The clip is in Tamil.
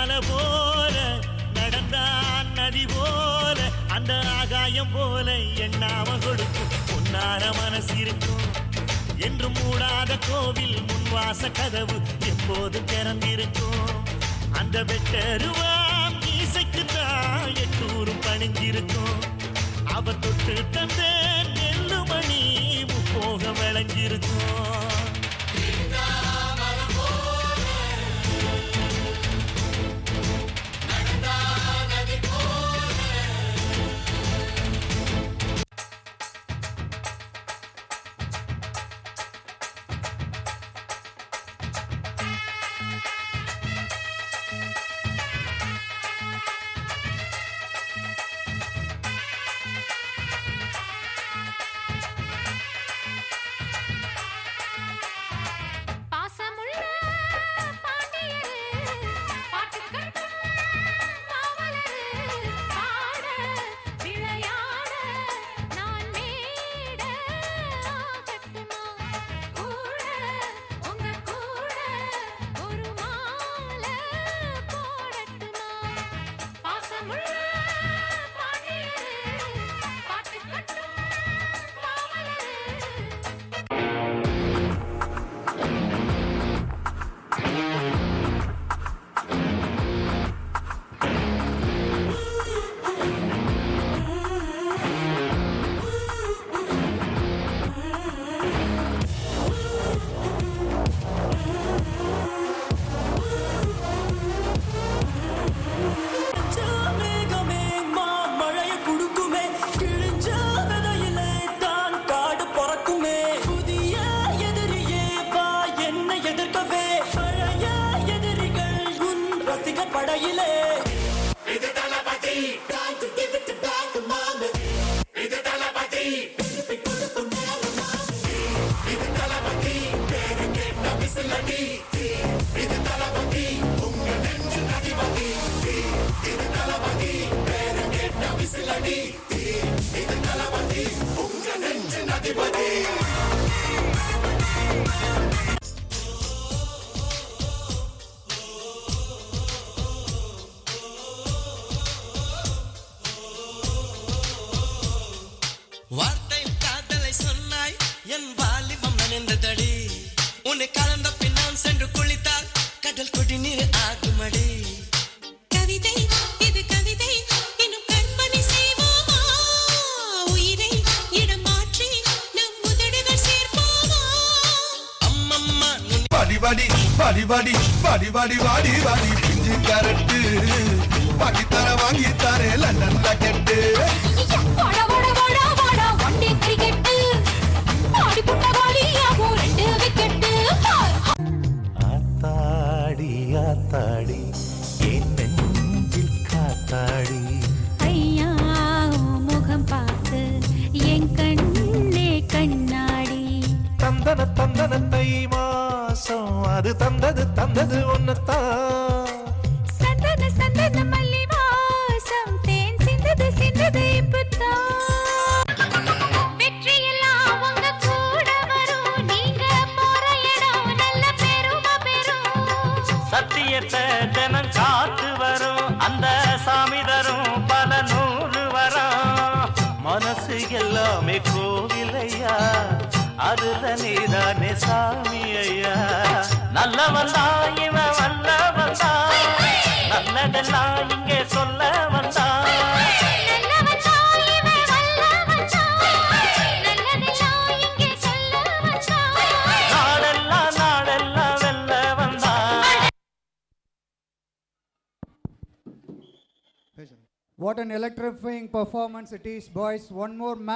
மாலை போல நடந்தான் நதி போல அந்த ஆகாயம் போல எண்ணாம கொடுக்கும் பொன்னார மனசு இருக்கும் என்று மூடாத கோவில் முன்வாச கதவு எப்போது திறந்திருக்கும் அந்த வெட்டருவாம் இசைக்கு தான் எட்டூரும் பணிஞ்சிருக்கும் அவ தொட்டு தந்த நெல்லுமணி முப்போக விளைஞ்சிருக்கும் வார்த்தையில் காதலை சொன்னாய் என் வாலிபம் நனைந்ததடி உன்னை கலந்த பின் நான் சென்று குளித்தால் கடல் குடிநீர் ஆகுமடி கவிதை இது கவிதை இன்னும் கற்பனை செய்வோமா உயிரை இடம் மாற்றி நம் உதடுகள் சேர்ப்போமா அம்மம்மா வாடி வாடி வாடி வாடி வாடி வாடி வாடி வாடி பிஞ்சு கரட்டு வாங்கி தர வாங்கி தரே லண்டன்ல கெட்டு ஆத்தாடி என் நெஞ்சில் காத்தாடி ஐயா முகம் பார்த்து என் கண்ணே கண்ணாடி தந்தன தந்தன தை மாசம் அது தந்தது ஒன்னத்தான் சந்தன சந்தன மல்லி வாசம் தேன் சிந்தது இப்பதான் சத்தியத்தை தினம் காத்து வரும் அந்த சாமி தரும் பல நூறு வரும் மனசு எல்லாமே கோவிலையா அதுல நீதானே சாமி ஐயா நல்லவன் தான் இவன் வல்லவன் தான் நல்லதெல்லாம் இங்கே சொல்ல வந்தான் What an electrifying performance it is, boys. One more match.